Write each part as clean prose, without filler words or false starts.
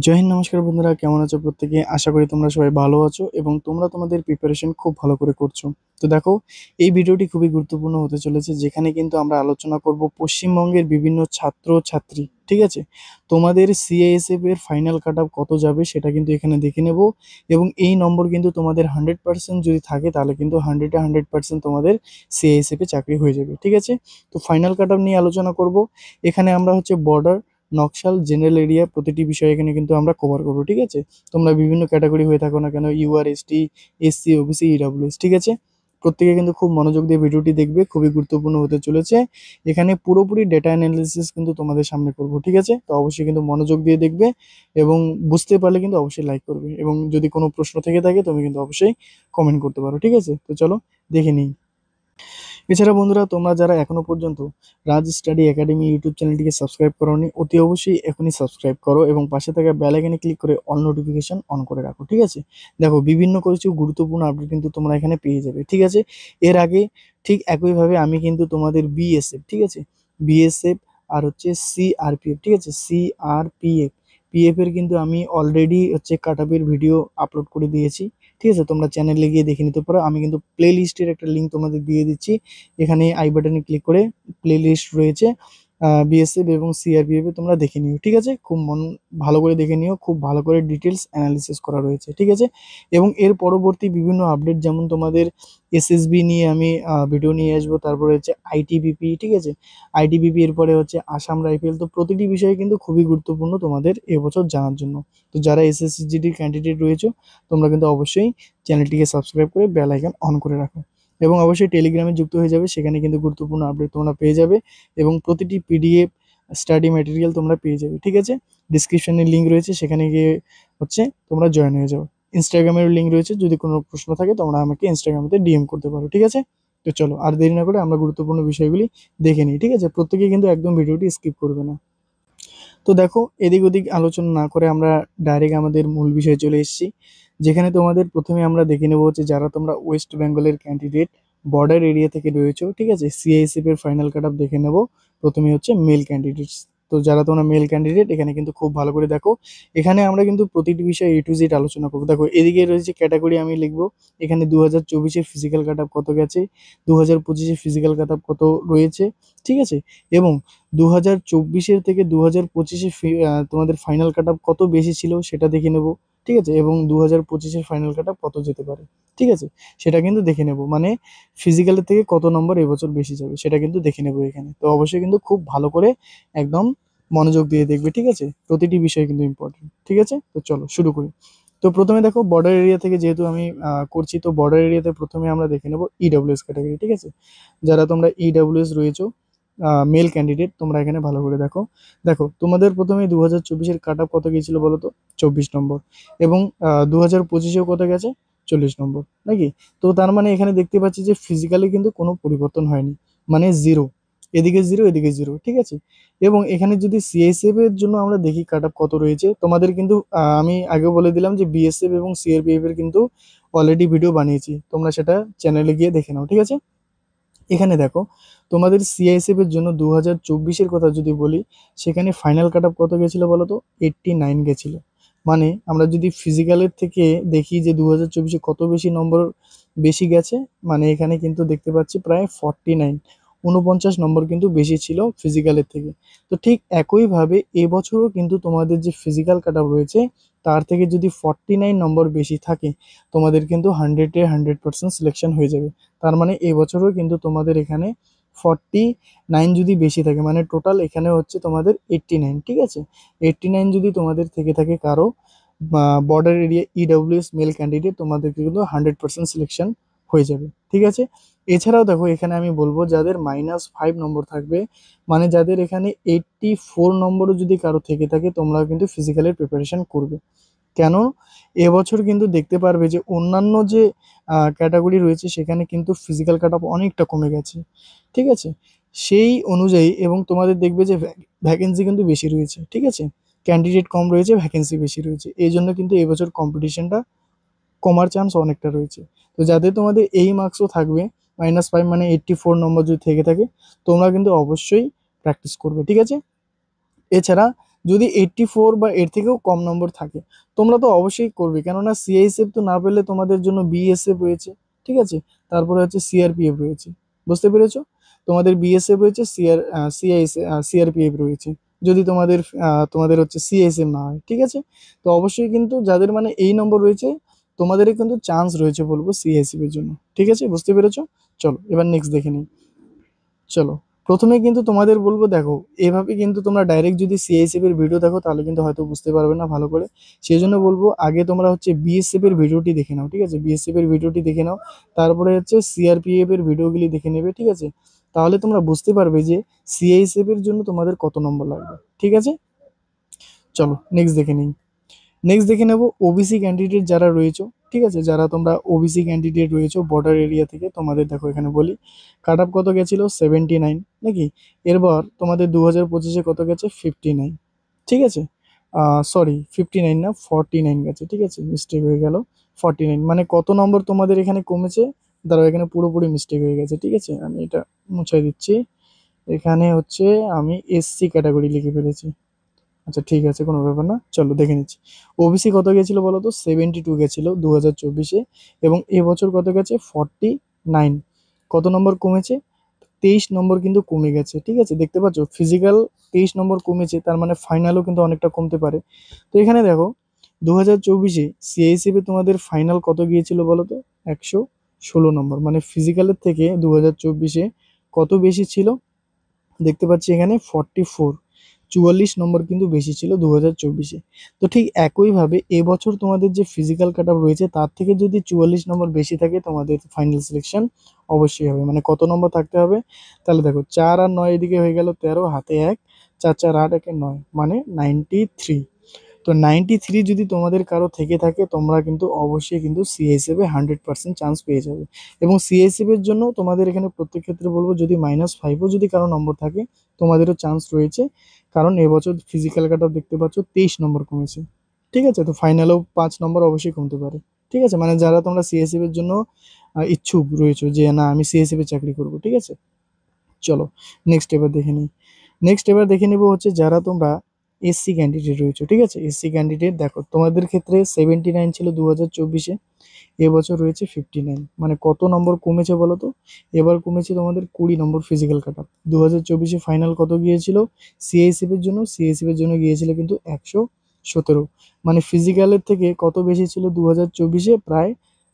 জয় হিন্দ, নমস্কার বন্ধুরা, কেমন আছো প্রত্যেকে? আশা করি তোমরা সবাই ভালো আছো এবং তোমরা তোমাদের প্রিপারেশন খুব ভালো করে করছো। তো দেখো, এই ভিডিওটি খুবই গুরুত্বপূর্ণ হতে চলেছে, যেখানে কিন্তু আমরা আলোচনা করব পশ্চিমবঙ্গের বিভিন্ন ছাত্র ছাত্রী, ঠিক আছে, তোমাদের সিআইএসএফ এর ফাইনাল কাট অফ কত যাবে সেটা কিন্তু এখানে দেখে নেব। এবং এই নম্বর কিন্তু তোমাদের 100% যদি থাকে, তাহলে কিন্তু 100% তোমাদের সিআইএসএফ এ চাকরি হয়ে যাবে, ঠিক আছে। তো ফাইনাল কাট অফ নিয়ে আলোচনা করব। এখানে আমরা হচ্ছে বর্ডার, নকশাল, জেনারেল এরিয়া, প্রতিটি বিষয় এখানে কিন্তু আমরা কভার করবো, ঠিক আছে। তোমরা বিভিন্ন ক্যাটাগরি হয়ে থাকো না কেন, UR, ST, SC, OBC, EWS, ঠিক আছে। প্রত্যেকে কিন্তু খুব মনোযোগ দিয়ে ভিডিওটি দেখবে, খুবই গুরুত্বপূর্ণ হতে চলেছে। এখানে পুরোপুরি ডেটা অ্যানালিসিস কিন্তু তোমাদের সামনে করব, ঠিক আছে। তো অবশ্যই কিন্তু মনোযোগ দিয়ে দেখবে এবং বুঝতে পারলে কিন্তু অবশ্যই লাইক করবে, এবং যদি কোনো প্রশ্ন থেকে থাকে তুমি কিন্তু অবশ্যই কমেন্ট করতে পারো, ঠিক আছে। তো চলো দেখে নিই। এছাড়া বন্ধুরা, তোমরা যারা এখনো পর্যন্ত রাজ স্টাডি একাডেমি ইউটিউব চ্যানেলটিকে সাবস্ক্রাইব করোনি, অতি অবশ্যই এখনই সাবস্ক্রাইব করো এবং পাশে থাকা বেল আইকনে ক্লিক করে অল নোটিফিকেশন অন করে রাখো, ঠিক আছে। দেখো, বিভিন্ন কিছু গুরুত্বপূর্ণ আপডেট কিন্তু তোমরা এখানে পেয়ে যাবে, ঠিক আছে। এর আগে ঠিক একইভাবে আমি কিন্তু তোমাদের বিএসএফ, ঠিক আছে, বিএসএফ আর হচ্ছে সিআরপিএফ, ঠিক আছে, সিআরপিএফ, পিএফ এর কিন্তু আমি অলরেডি হচ্ছে কাটআপের ভিডিও আপলোড করে দিয়েছি, ঠিক আছে। তোমরা চ্যানেলে গিয়ে দেখে নিতে পারো। আমি কিন্তু প্লে লিস্টের একটা লিঙ্ক তোমাদের দিয়ে দিচ্ছি। এখানে আই বাটনে ক্লিক করে প্লে লিস্ট রয়েছে, বিএসএফ এবং সিআরপিএফ এ তোমরা দেখে নিও, ঠিক আছে। খুব ভালো করে দেখে নিও, খুব ভালো করে ডিটেলস অ্যানালিসিস করা রয়েছে, ঠিক আছে। এবং এর পরবর্তী বিভিন্ন আপডেট, যেমন তোমাদের এসএসবি নিয়ে আমি ভিডিও নিয়ে আসবো, তারপরে হচ্ছে আইটিবিপি, ঠিক আছে, আইটিবিপি, এরপরে হচ্ছে আসাম রাইফেল। তো প্রতিটি বিষয় কিন্তু খুবই গুরুত্বপূর্ণ তোমাদের এবছর জানার জন্য। তো যারা এসএসসিজিডির ক্যান্ডিডেট রয়েছে, তোমরা কিন্তু অবশ্যই চ্যানেলটিকে সাবস্ক্রাইব করে বেল আইকন অন করে রাখো এবং অবশ্যই টেলিগ্রামে যুক্ত হয়ে যাবে। সেখানে কিন্তু গুরুত্বপূর্ণ আপডেট তোমরা পেয়ে যাবে এবং প্রতিটি পিডিএফ স্টাডি ম্যাটেরিয়াল তোমরা পেয়ে যাবে, ঠিক আছে। ডিসক্রিপশনে লিঙ্ক রয়েছে, সেখানে গিয়ে হচ্ছে তোমরা জয়েন হয়ে যাও। ইনস্টাগ্রামের লিঙ্ক রয়েছে, যদি কোনো প্রশ্ন থাকে তোমরা আমাকে ইনস্টাগ্রামেতে ডিএম করতে পারো, ঠিক আছে। তো চলো আর দেরি না করে আমরা গুরুত্বপূর্ণ বিষয়গুলি দেখে নিই, ঠিক আছে। প্রত্যেকে কিন্তু একদম ভিডিওটি স্কিপ করবে না। তো দেখো, এদিক ওদিক আলোচনা না করে আমরা ডাইরেক্ট আমাদের মূল বিষয়ে চলে এসেছি, যেখানে তোমাদের প্রথমে আমরা দেখে নেবো হচ্ছে যারা তোমরা ওয়েস্ট বেঙ্গলের ক্যান্ডিডেট, বর্ডার এরিয়া থেকে রয়েছো, ঠিক আছে, সিআইএসএফ এর ফাইনাল কাট অফ দেখে নেবো। প্রথমে হচ্ছে মেল ক্যান্ডিডেটস। তো যারা তোমরা মেল ক্যান্ডিডেট, এখানে কিন্তু খুব ভালো করে দেখো। এখানে আমরা কিন্তু প্রতিটি বিষয়ে এ টু জেড আলোচনা করবো। দেখো, এদিকে রয়েছে ক্যাটাগরি, আমি লিখবো এখানে 2024-এর ফিজিক্যাল কাট অফ কত গেছে, 2025-এর ফিজিক্যাল কাট অফ কত রয়েছে, ঠিক আছে। এবং 2024-এর থেকে 2025-এ তোমাদের ফাইনাল কাট অফ কত বেশি ছিল সেটা দেখে নেব, ঠিক আছে। এবং 2025-এর ফাইনাল কাট অফ কত যেতে পারে, ঠিক আছে, সেটা কিন্তু দেখে নেব। মানে ফিজিক্যালের থেকে কত নম্বর এবছর বেশি যাবে সেটা কিন্তু দেখে নেব এখানে। তো অবশ্যই কিন্তু খুব ভালো করে একদম মনোযোগ দিয়ে দেখবে, ঠিক আছে। প্রতিটি বিষয় কিন্তু ইম্পর্টেন্ট, ঠিক আছে। তো চলো শুরু করি। তো প্রথমে দেখো, বর্ডার এরিয়া থেকে যেহেতু আমি করছি, তো বর্ডার এরিয়াতে প্রথমে আমরা দেখে নেব ইডব্লিউএস ক্যাটাগরি, ঠিক আছে। যারা তোমরা ইডব্লিউএস রয়েছো, মেল ক্যান্ডিডেট, তোমরা এখানে ভালো করে দেখো। দেখো, তোমাদের প্রথমে 2024-এর কাট অফ কত গিয়েছিল বলো তো? 24 নম্বর। এবং 2025-এও কত গেছে? 40 নম্বর, নাকি? তো তার মানে এখানে দেখতে পাচ্ছি যে ফিজিক্যালি কিন্তু কোনো পরিবর্তন হয়নি, মানে জিরো, এদিকে জিরো এদিকে জিরো, ঠিক আছে। এবং এখানে যদি সিএসএফ এর জন্য আমরা দেখি কাট অফ কত রয়েছে, তোমাদের কিন্তু আমি আগেও বলে দিলাম যে বিএসএফ এবং সিআরপিএফ এর কিন্তু অলরেডি ভিডিও বানিয়েছি, তোমরা সেটা চ্যানেলে গিয়ে দেখে নাও, ঠিক আছে। এখানে দেখো, তোমাদের সিআইএসএফ এর জন্য 2024-এর কথা যদি বলি, সেখানে ফাইনাল কাট অফ কত গেছিল বলো তো? 89 গেছিল। মানে আমরা যদি ফিজিক্যালের থেকে দেখি যে 2024-এ কত বেশি নম্বর বেশি গেছে, মানে এখানে কিন্তু দেখতে পাচ্ছি প্রায় 49, 49 নম্বর কিন্তু বেশি ছিল ফিজিক্যালের থেকে। তো ঠিক একইভাবে এবছরও কিন্তু তোমাদের যে ফিজিক্যাল কাট অফ রয়েছে, তার থেকে যদি 49 নম্বর বেশি থাকে, তোমাদের কিন্তু 100% সিলেকশন হয়ে যাবে। তার মানে এবছরও কিন্তু তোমাদের এখানে 49 যদি বেশি থাকে, মানে টোটাল এখানে হচ্ছে তোমাদের 89, ঠিক আছে। 89 যদি তোমাদের থেকে থাকে কারো border area EWS male candidate, তোমাদেরকে কিন্তু 100% সিলেকশন হয়ে যাবে, ঠিক আছে। এছাড়াও দেখো, এখানে আমি বলবো যাদের -5 নম্বর থাকবে, মানে যাদের এখানে 84 নম্বরও যদি কারো থেকে থাকে, তোমরাও কিন্তু ফিজিক্যালের প্রিপারেশন করবে। কেন? এবছর কিন্তু দেখতে পারবে যে অন্যান্য যে ক্যাটাগরি রয়েছে, সেখানে কিন্তু ফিজিক্যাল কাট অফ অনেকটা কমে গেছে, ঠিক আছে। সেই অনুযায়ী এবং তোমাদের দেখবে যে ভ্যাকেন্সি কিন্তু বেশি রয়েছে, ঠিক আছে। ক্যান্ডিডেট কম রয়েছে, ভ্যাকেন্সি বেশি রয়েছে, এই জন্য কিন্তু এবছর কম্পিটিশনটা কমার চান্স অনেকটা রয়েছে। তো যাদের তোমাদের এই মার্কসও থাকবে, -5 মানে 84 নম্বর যদি থেকে থাকে, তোমরা কিন্তু অবশ্যই প্র্যাকটিস করবে, ঠিক আছে। এছাড়া যদি 84 বা এর থেকেও কম নম্বর থাকে তোমরা তো অবশ্যই করবে, কেননা সিআইএসএফ তো না পেলে তোমাদের জন্য বিএসএফ রয়েছে, ঠিক আছে, তারপরে হচ্ছে সিআরপিএফ রয়েছে, বুঝতে পেরেছো? তোমাদের বিএসএফ রয়েছে, সিআরপিএফ রয়েছে, যদি তোমাদের হচ্ছে সিএসএফ না হয়, ঠিক আছে। তো অবশ্যই কিন্তু যাদের মানে এই নম্বর রয়েছে তোমাদেরই কিন্তু চান্স রয়েছে বলবো সিএসএফ এর জন্য, ঠিক আছে, বুঝতে পেরেছো? চলো এবার নেক্সট দেখে নিই। চলো, প্রথমে কিন্তু তোমাদের বলবো, দেখো এভাবে কিন্তু তোমরা ডাইরেক্ট যদি সিআইএসএফ এর ভিডিও দেখো তাহলে কিন্তু হয়তো বুঝতে পারবে না ভালো করে। সেই জন্য বলবো আগে তোমরা হচ্ছে বিএসএফ এর ভিডিওটি দেখে নাও, ঠিক আছে, বিএসএফ এর ভিডিওটি দেখে নাও, তারপরে হচ্ছে সিআরপিএফ এর ভিডিওগুলি দেখে নেবে, ঠিক আছে। তাহলে তোমরা বুঝতে পারবে যে সিআইএসএফ এর জন্য তোমাদের কত নম্বর লাগবে, ঠিক আছে। চলো নেক্সট দেখে নিই। নেক্সট দেখে নেব ওবিসি ক্যান্ডিডেট যারা রয়েছে, ঠিক আছে, যারা তোমরা ওবিসি ক্যান্ডিডেট রয়েছে বর্ডার এরিয়া থেকে, তোমাদের দেখো এখানে বলি কাট অফ কত গেছিল 79 নাকি, এরপর তোমাদের 2025-এ কত গেছে 59, ঠিক আছে, সরি 59 না 49 গেছে, ঠিক আছে, মিস্টেক হয়ে গেল, 49 মানে কত নম্বর তোমাদের এখানে কমেছে, দাঁড়াও এখানে পুরোপুরি মিস্টেক হয়ে গেছে, ঠিক আছে, আমি এটা মুছাই দিচ্ছি। এখানে হচ্ছে আমি এসসি ক্যাটাগরি লিখে ফেলেছি, আচ্ছা ঠিক আছে কোনো ব্যাপার না, চলো দেখে নিচ্ছি। ওবিসি কত গেছিল বলো তো, 72 গেছিল 2024-এ, এবং এবছর কত গেছে 49, কত নম্বর কমেছে 23 নম্বর কিন্তু কমে গেছে, ঠিক আছে, দেখতে পাচ্ছ ফিজিক্যাল 23 নম্বর কমেছে, তার মানে ফাইনালও কিন্তু অনেকটা কমতে পারে। তো এখানে দেখো 2024-এ সিআইএসএফ এ তোমাদের ফাইনাল কত গিয়েছিল বলো তো, 116 নম্বর, মানে ফিজিক্যালের থেকে 2024-এ কত বেশি ছিল, দেখতে পাচ্ছি এখানে 44, 44 নম্বর কিন্তু বেশি ছিল 2024-এ। তো ঠিক একইভাবে এবছর তোমাদের যে ফিজিক্যাল কাট অফ রয়েছে তার থেকে যদি 44 নম্বর বেশি থাকে তোমাদের ফাইনাল সিলেকশন অবশ্যই হবে। মানে কত নম্বর থাকতে হবে, তাহলে দেখো 4 আর 9 এদিকে হয়ে গেল 13, হাতে 1, 4 4 8 1 9 মানে 93। তো 93 যদি তোমাদের কারো থেকে থাকে তোমরা কিন্তু অবশ্যই কিন্তু সিএসএফ এ 100% চান্স পেয়ে যাবে। এবং সিএসএফ এর জন্য তোমাদের এখানে প্রত্যেক ক্ষেত্রে বলবো যদি -5ও যদি কারো নম্বর থাকে তোমাদেরও চান্স রয়েছে, কারণ এবছর ফিজিক্যাল কাট অফ দেখতে পাচ্ছ 23 নম্বর কমেছে, ঠিক আছে। তো ফাইনালেও 5 নম্বর অবশ্যই কমতে পারে, ঠিক আছে, মানে যারা তোমরা সিএসএফ এর জন্য ইচ্ছুক রয়েছে যে না আমি সিএসএফ এ চাকরি করব, ঠিক আছে। চলো নেক্সট এবার দেখে নিই। নেক্সট এবার দেখে নেবো হচ্ছে যারা তোমরা এসসি ক্যান্ডিডেট রয়েছে, ঠিক আছে, এসসি ক্যান্ডিডেট দেখো তোমাদের ক্ষেত্রে 79 ছিল 2024-এ, এবছর রয়েছে 59, মানে কত নম্বর কমেছে বলো তো, এবার কমেছে তোমাদের 20 নম্বর ফিজিক্যাল কাট অফ। 2024-এ ফাইনাল কত গিয়েছিল সিআইএসএফ এর জন্য, সিআইএসএফ এর জন্য গিয়েছিল কিন্তু 117, মানে ফিজিক্যালের থেকে কত বেশি ছিল 2024-এ, প্রায়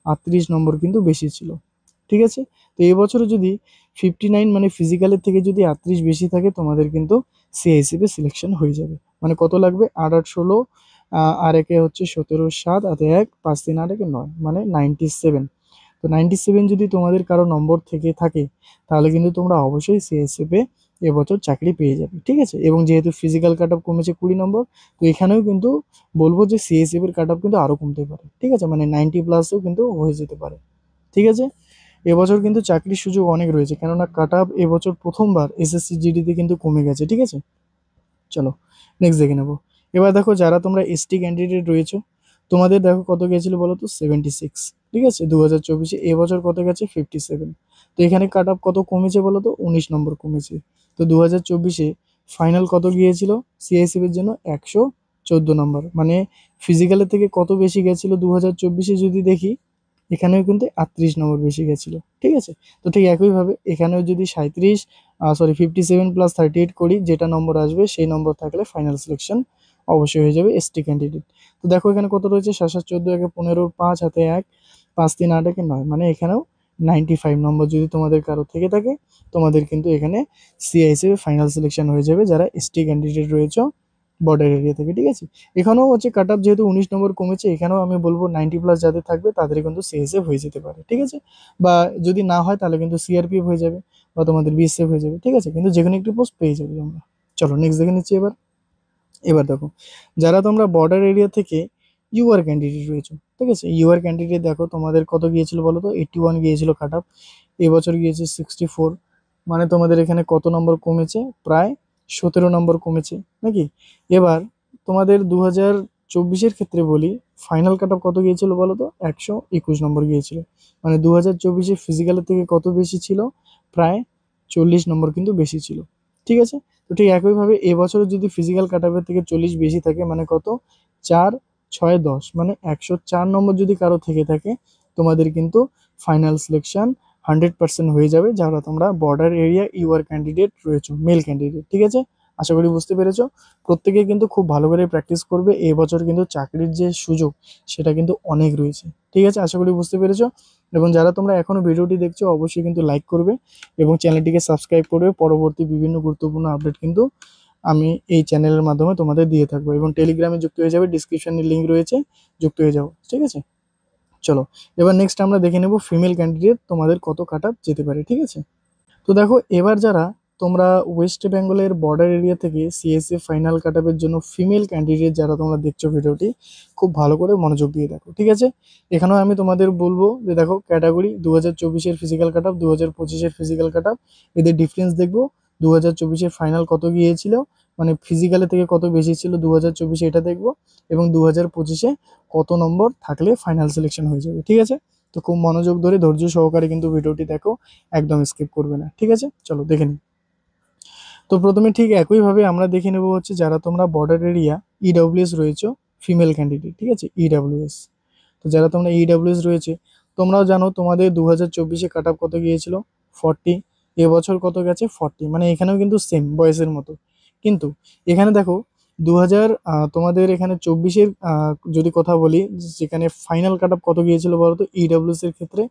38 নম্বর কিন্তু বেশি ছিল, ঠিক আছে। তো এবছরে যদি 59 মানে ফিজিক্যালের থেকে যদি 38 বেশি থাকে তোমাদের কিন্তু সিআইএসএফ এ সিলেকশন হয়ে যাবে। মানে কত লাগবে 8 8 16, আর একে হচ্ছে 17 7, হাতে 1, 5 3 8 একে 9 মানে 97। তো 97 যদি তোমাদের কারো নম্বর থেকে থাকে তাহলে কিন্তু তোমরা অবশ্যই সিআইএসএফ এ এবছর চাকরি পেয়ে যাবে, ঠিক আছে। এবং যেহেতু ফিজিক্যাল কাট অফ কমেছে 20 নম্বর, তো এখানেও কিন্তু বলবো যে সিআইএসএফ এর কাট অফ কিন্তু আরো কমতে পারে, ঠিক আছে, মানে 90 প্লাসেও কিন্তু হয়ে যেতে পারে, ঠিক আছে। এবছর কিন্তু চাকরির সুযোগ অনেক রয়েছে, কেননা কাট অফ এবছর প্রথমবার এসএসসি জিডিতে কিন্তু কমে গেছে, ঠিক আছে। চলো নেক্সট দেখে নেবো। এবার দেখো যারা তোমরা এসটি ক্যান্ডিডেট রয়েছো তোমাদের দেখো কত গেছিল বলো তো 76, ঠিক আছে, 2024-এ, এবছর কত গেছে 57। তো এখানে কাট অফ কত কমেছে বলো তো 19 নম্বর কমেছে। তো 2024-এ ফাইনাল কত গিয়েছিল সিআইএসএফ এর জন্য 114 নম্বর, মানে ফিজিক্যালের থেকে কত বেশি গেছিল 2024-এ যদি দেখি, এখানেও কিন্তু 38 নম্বর বেশি গেছিল, ঠিক আছে। তো ঠিক একইভাবে এখানেও যদি 57 প্লাস 38 করি, যেটা নম্বর আসবে সেই নম্বর থাকলে ফাইনাল সিলেকশন অবশ্যই হয়ে যাবে এসটি ক্যান্ডিডেট। তো দেখো এখানে কত রয়েছে 7 7 14 একে 15 5, হাতে 1, 5 3 8 একে 9 মানে এখানেও 95 নম্বর যদি তোমাদের কারো থেকে থাকে তোমাদের কিন্তু এখানে সিআইএসএফ ফাইনাল সিলেকশন হয়ে যাবে যারা এসটি ক্যান্ডিডেট রয়েছে বর্ডার এরিয়া থেকে, ঠিক আছে। এখানেও হচ্ছে কাট অফ যেহেতু 19 নম্বর কমেছে, এখানেও আমি বলবো 90 প্লাস যাদের থাকবে তাদের কিন্তু সিএসএফ হয়ে যেতে পারে, ঠিক আছে। বা যদি না হয় তাহলে কিন্তু সিআরপিএফ হয়ে যাবে বা তোমাদের বিএসএফ হয়ে যাবে, ঠিক আছে, কিন্তু যেখানে একটু পোস্ট পেয়ে যাবে তোমরা। চলো নেক্সট দেখে নিচ্ছি এবার। এবার দেখো যারা তোমরা বর্ডার এরিয়া থেকে ইউআর ক্যান্ডিডেট রয়েছে, ঠিক আছে, ইউআর ক্যান্ডিডেট দেখো তোমাদের কত গিয়েছিল বলো তো 81 গিয়েছিল কাট অফ, এবছর গিয়েছে 64, মানে তোমাদের এখানে কত নম্বর কমেছে, প্রায় 17 নম্বর কমেছে নাকি। এবার তোমাদের 2024-এর ক্ষেত্রে বলি ফাইনাল কাট অফ কত গিয়েছিল বলো তো 121 নম্বর গিয়েছিল, মানে 2024-এ ফিজিক্যালের থেকে কত বেশি ছিল, প্রায় 40 নম্বর কিন্তু বেশি ছিল, ঠিক আছে। তো ঠিক একইভাবে এবছরও যদি ফিজিক্যাল কাট অফের থেকে 40 বেশি থাকে মানে কত, 4, 6, 10 মানে 104 নম্বর যদি কারো থেকে থাকে তোমাদের কিন্তু ফাইনাল সিলেকশন 100% হয়ে যাবে, যারা তোমরা বর্ডার এরিয়া ইউআর ক্যান্ডিডেট রয়েছো, মেল ক্যান্ডিডেট। ঠিক আছে, আশা করি বুঝতে পেরেছো। প্রত্যেকে কিন্তু খুব ভালো করে প্র্যাকটিস করবে, এবছর কিন্তু চাকরির যে সুযোগ সেটা কিন্তু অনেক রয়েছে। ঠিক আছে, আশা করি বুঝতে পেরেছো। এবং যারা তোমরা এখনো ভিডিওটি দেখছো অবশ্যই কিন্তু লাইক করবে এবং চ্যানেলটিকে সাবস্ক্রাইব করবে। পরবর্তী বিভিন্ন গুরুত্বপূর্ণ আপডেট কিন্তু আমি এই চ্যানেলের মাধ্যমে তোমাদের দিয়ে থাকবো, এবং টেলিগ্রামে যুক্ত হয়ে যাবে, ডিসক্রিপশনে লিঙ্ক রয়েছে, যুক্ত হয়ে যাও। ঠিক আছে, চলো এবার নেক্সট আমরা দেখে নেব ফিমেল ক্যান্ডিডেট তোমাদের কত কাট আপ যেতে পারে। ঠিক আছে, তো দেখো এবার যারা তোমরা ওয়েস্ট বেঙ্গলের বর্ডার এরিয়া থেকে সিএসএফ ফাইনাল কাট আপের জন্য ফিমেল ক্যান্ডিডেট যারা তোমরা দেখছো ভিডিওটি, খুব ভালো করে মনোযোগ দিয়ে দেখো। ঠিক আছে, এখানেও আমি তোমাদের বলবো যে দেখো ক্যাটাগরি 2024-এর ফিজিক্যাল কাট আপ, 2025-এর ফিজিক্যাল কাট আপ, এদের ডিফারেন্স দেখবো। 2024-এর ফাইনাল কত গিয়েছিল, মানে ফিজিক্যালের থেকে কত বেশি ছিল 2024-এ এটা দেখবো, এবং 2025-এ কত নম্বর থাকলে ফাইনাল সিলেকশন হয়ে যাবে। ঠিক আছে, তো খুব মনোযোগ ধরে ধৈর্য সহকারে কিন্তু ভিডিওটি দেখো, একদম স্কিপ করবে না। ঠিক আছে, চলো দেখে নিই। তো প্রথমে ঠিক একইভাবে আমরা দেখে নেব হচ্ছে যারা তোমরা বর্ডার এরিয়া ইডব্লিউএস রয়েছে ফিমেল ক্যান্ডিডেট। ঠিক আছে, ইডব্লিউএস, তো যারা তোমরা ইডব্লিউএস রয়েছে তোমরাও জানো তোমাদের 2024-এ কাট আপ কত গিয়েছিল, 40, এবছর কত গেছে 40, মানে এখানেও কিন্তু সেম বয়সের মতো। কিন্তু এখানে দেখো 2000 তোমাদের এখানে 24-এর যদি কথা বলি, যেখানে ফাইনাল কাট আপ কত গিয়েছিল বলতো ইডব্লিউএস এর ক্ষেত্রে,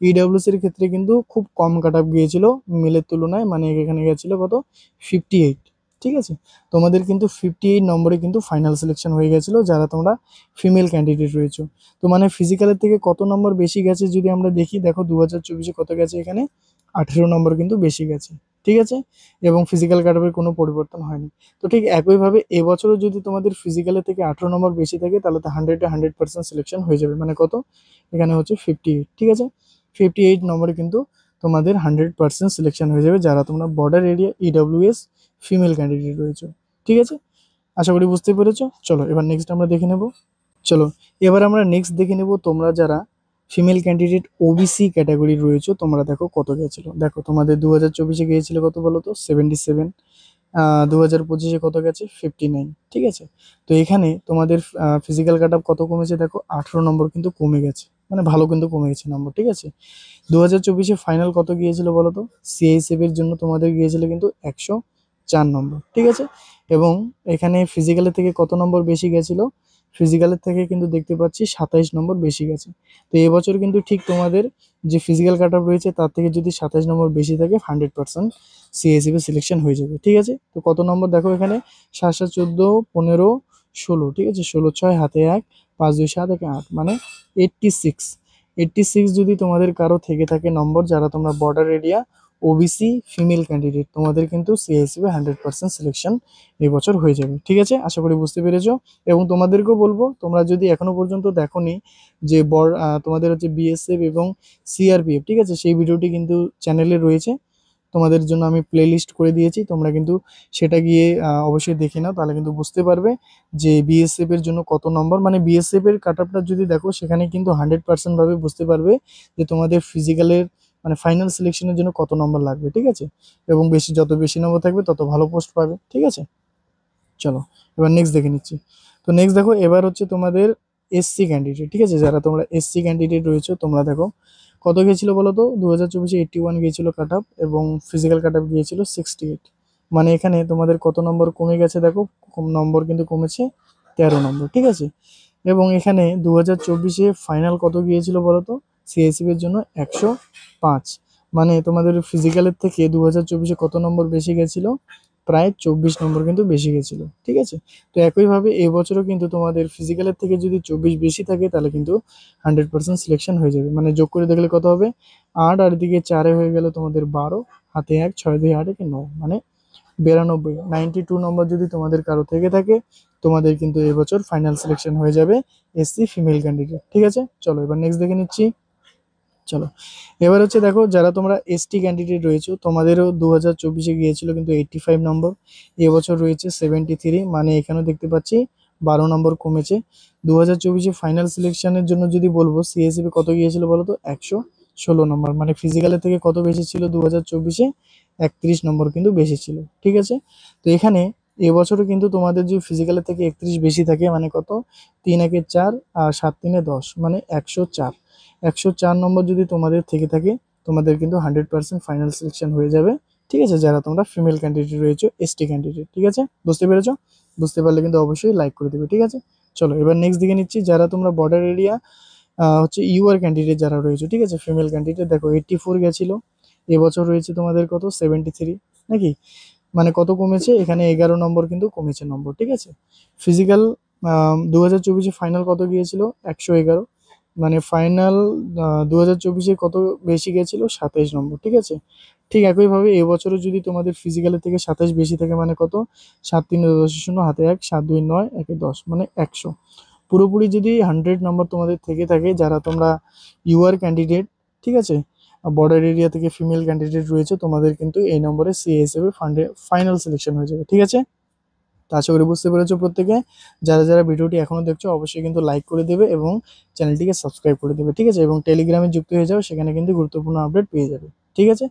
ইডব্লিউএস এর ক্ষেত্রে কিন্তু খুব কম কাট আপ গিয়েছিল মেলের তুলনায়, মানে এখানে গেছিল কত 58। ঠিক আছে, তোমাদের কিন্তু 58 নম্বরে কিন্তু ফাইনাল সিলেকশন হয়ে গেছিলো যারা তোমরা ফিমেল ক্যান্ডিডেট রয়েছে। তো মানে ফিজিক্যালের থেকে কত নম্বর বেশি গেছে যদি আমরা দেখি, দেখো 2024-এ কত গেছে, এখানে 18 নম্বর কিন্তু বেশি গেছে। ঠিক আছে, এবং ফিজিক্যাল কাট অফের কোনো পরিবর্তন হয়নি। তো ঠিক একইভাবে এবছরও যদি তোমাদের ফিজিক্যালের থেকে 18 নম্বর বেশি থাকে তাহলে তো 100% সিলেকশন হয়ে যাবে, মানে কত, এখানে হচ্ছে 58। ঠিক আছে, 58 নম্বরে কিন্তু তোমাদের 100% সিলেকশন হয়ে যাবে যারা তোমরা border area EWS female candidate রয়েছে। ঠিক আছে, আশা করি বুঝতে পেরেছো। চলো এবার নেক্সট আমরা দেখে নেব। চলো এবার আমরা নেক্সট দেখে নেব তোমরা যারা ফিমেল ক্যান্ডিডেট ওবিসি ক্যাটাগরি রয়েছে তোমরা দেখো কত গেছিলো। দেখো তোমাদের 2024-এ গিয়েছিল কত বলো তো 77, 2025-এ কত গেছে 59। ঠিক আছে, তো এখানে তোমাদের ফিজিক্যাল কাট আপ কত কমেছে দেখো 18 নম্বর কিন্তু কমে গেছে, মানে ভালো কিন্তু কমে গেছে নম্বর। ঠিক আছে, 2024-এ ফাইনাল কত গিয়েছিল বলো তো, সিআইএসএফ এর জন্য তোমাদের গিয়েছিল কিন্তু 104 নম্বর। ঠিক আছে, এবং এখানে ফিজিক্যালের থেকে কত নম্বর বেশি গেছিল, ফিজিক্যালের থেকে কিন্তু দেখতে পাচ্ছি 27 নম্বর বেশি গেছে। তো এবছর কিন্তু ঠিক তোমাদের যে ফিজিক্যাল কাট আপ রয়েছে তার থেকে যদি 27 নম্বর বেশি থাকে 100% সিএসএফ এ সিলেকশন হয়ে যাবে। ঠিক আছে, তো কত নম্বর দেখো এখানে 7, 7, 14, 15, 16। ঠিক আছে, 16, 6 হাতে 1, 5, 2, 7, 1, 8 মানে 86 যদি তোমাদের কারো থেকে থাকে নম্বর যারা তোমরা border area OBC female candidate, তোমাদের কিন্তু সিএসএফ এ 100% সিলেকশন এই বছর হয়ে যাবে। ঠিক আছে, আশা করি বুঝতে পেরেছো। এবং তোমাদেরকেও বলবো তোমরা যদি এখনো পর্যন্ত দেখোনি যে তোমাদের হচ্ছে বিএসএফ এবং সিআরপিএফ, ঠিক আছে, সেই ভিডিওটি কিন্তু চ্যানেলে রয়েছে, তোমাদের জন্য আমি প্লে লিস্ট করে দিয়েছি, তোমরা কিন্তু সেটা গিয়ে অবশ্যই দেখে নাও, তাহলে কিন্তু বুঝতে পারবে যে বিএসএফ এর জন্য কত নম্বর, মানে বিএসএফ এর কাট আপটা যদি দেখো সেখানে কিন্তু 100% ভাবে বুঝতে পারবে যে তোমাদের ফিজিক্যালের মানে ফাইনাল সিলেকশনের জন্য কত নম্বর লাগবে। ঠিক আছে, এবং যত বেশি নম্বর থাকবে তত ভালো পোস্ট পাবে। ঠিক আছে, চলো এবার নেক্সট দেখে নিচ্ছি। তো নেক্সট দেখো এবার হচ্ছে তোমাদের এসসি ক্যান্ডিডেট। ঠিক আছে, যারা তোমরা এসসি ক্যান্ডিডেট রয়েছে তোমরা দেখো কত গিয়েছিল বলো তো, 2024-এ 81 গিয়েছিল কাট আপ, এবং ফিজিক্যাল কাট আপ গিয়েছিল 68, মানে এখানে তোমাদের কত নম্বর কমে গেছে দেখো, নম্বর কিন্তু কমেছে 13 নম্বর। ঠিক আছে, এবং এখানে 2024-এ ফাইনাল কত গিয়েছিল বলো তো সিএসএফ এর জন্য 105, মানে তোমাদের ফিজিক্যালের থেকে 2024-এ কত নম্বর বেশি গেছিল, প্রায় 24 নম্বর কিন্তু বেশি গেছিল। ঠিক আছে, তো একইভাবে এবছরও কিন্তু তোমাদের ফিজিক্যালের থেকে যদি 24 বেশি থাকে তাহলে কিন্তু 100% সিলেকশন হয়ে যাবে, মানে যোগ করে দেখলে কত হবে 8 আর এদিকে 4 হয়ে গেল তোমাদের 12, হাতে 1, 6, 2, 8, 9 মানে 92, 92 নম্বর যদি তোমাদের কারো থেকে থাকে তোমাদের কিন্তু এবছর ফাইনাল সিলেকশন হয়ে যাবে এসসি ফিমেল ক্যান্ডিডেট। ঠিক আছে, চলো এবার নেক্সট দেখে নিচ্ছি। চলো এবার হচ্ছে দেখো যারা তোমরা এসটি ক্যান্ডিডেট রয়েছে তোমাদেরও 2024-এ গিয়েছিল কিন্তু 85 নম্বর, এবছর রয়েছে 73, মানে এখানেও দেখতে পাচ্ছি 12 নম্বর কমেছে। 2024-এ ফাইনাল সিলেকশনের জন্য যদি বলবো সিএসএফ কত গিয়েছিল বলো তো 16 নম্বর, মানে ফিজিক্যালের থেকে কত বেশি ছিল 2024-এ? 31 নম্বর কিন্তু বেশি ছিল, ঠিক আছে। তো এখানে এবছরও কিন্তু তোমাদের যে ফিজিক্যালের থেকে 31 বেশি থাকে, মানে কত, 3 × 4 আর 7 × 10, মানে 104। 104 নম্বর যদি তোমাদের থেকে থাকে, তোমাদের কিন্তু 100% ফাইনাল সিলেকশন হয়ে যাবে, ঠিক আছে, যারা তোমরা ফিমেল ক্যান্ডিডেট রয়েছে, এসটি ক্যান্ডিডেট, ঠিক আছে। বুঝতে পেরেছো? বুঝতে পারলে কিন্তু অবশ্যই লাইক করে দেবে, ঠিক আছে। চলো এবার নেক্সট দিকে নিচ্ছি, যারা তোমরা বর্ডার এরিয়া হচ্ছে ইউআর ক্যান্ডিডেট যারা রয়েছে, ঠিক আছে, ফিমেল ক্যান্ডিডেট, দেখো 84 গেছিল, এবছর রয়েছে তোমাদের কত, 73, নাকি, মানে কত কমেছে এখানে, 11 নম্বর কিন্তু কমেছে নম্বর, ঠিক আছে। ফিজিক্যাল 2024-এ ফাইনাল কত গিয়েছিল, 111, মানে ফাইনাল 2024-এ কত বেশি গেছিল, 27 নম্বর, ঠিক আছে। ঠিক একইভাবে এবছরও যদি তোমাদের ফিজিক্যালের থেকে 27 বেশি থাকে, মানে কত, 7 3 10 শূন্য হাতে 1, 7 2 9 1 10, মানে 100। পুরোপুরি যদি 100 নম্বর তোমাদের থেকে থাকে, যারা তোমরা ইউআর ক্যান্ডিডেট, ঠিক আছে, বর্ডার এরিয়া থেকে ফিমেল ক্যান্ডিডেট রয়েছে, তোমাদের কিন্তু এই নম্বরে সিএসএফ ফান্ডে ফাইনাল সিলেকশন হয়ে যাবে, ঠিক আছে। তো আশা করি বুঝতে পেরেছো প্রত্যেকে। যারা যারা ভিডিওটি এখনো দেখছো অবশ্যই কিন্তু লাইক করে দেবে এবং চ্যানেলটিকে সাবস্ক্রাইব করে দেবে, ঠিক আছে, এবং টেলিগ্রামে যুক্ত হয়ে যাও, সেখানে কিন্তু গুরুত্বপূর্ণ আপডেট পেয়ে যাবে, ঠিক আছে।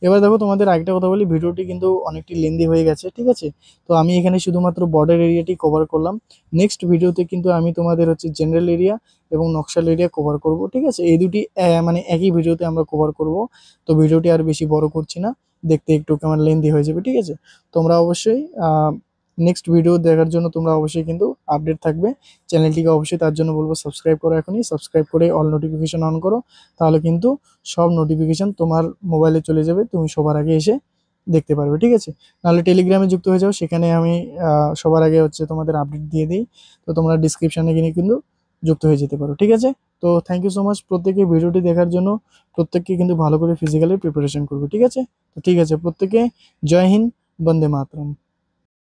এবার দেখো তোমাদের আরেকটা কথা বলি, ভিডিওটি কিন্তু অনেকটি লেন্দি হয়ে গেছে, ঠিক আছে। তো আমি এখানে শুধুমাত্র বর্ডার এরিয়াটি কভার করলাম। নেক্সট ভিডিওতে কিন্তু আমি তোমাদের হচ্ছে জেনারেল এরিয়া এবং নকশাল এরিয়া কভার করব, ঠিক আছে। এই দুটি মানে একই ভিডিওতে আমরা কভার করব। তো ভিডিওটি আর বেশি বড় করছি না, দেখতে একটু কেমন লেন্দি হয়ে যাবে, ঠিক আছে। তোমরা অবশ্যই নেক্সট ভিডিও দেখার জন্য তোমরা অবশ্যই কিন্তু আপডেট থাকবে। চ্যানেলটিকে অবশ্যই তার জন্য বলবো সাবস্ক্রাইব করো, এখনই সাবস্ক্রাইব করে অল নোটিফিকেশন অন করো, তাহলে কিন্তু সব নোটিফিকেশন তোমার মোবাইলে চলে যাবে, তুমি সবার আগে এসে দেখতে পারবে, ঠিক আছে। নাহলে টেলিগ্রামে যুক্ত হয়ে যাও, সেখানে আমি সবার আগে হচ্ছে তোমাদের আপডেট দিয়ে দিই। তো তোমরা ডিসক্রিপশানে গিয়ে কিন্তু যুক্ত হয়ে যেতে পারো, ঠিক আছে। তো থ্যাংক ইউ সো মাচ প্রত্যেকে ভিডিওটি দেখার জন্য। প্রত্যেককে কিন্তু ভালো করে ফিজিক্যালের প্রিপারেশন করবে, ঠিক আছে। তো ঠিক আছে প্রত্যেকে, জয় হিন্দ, বন্দে মাতরম।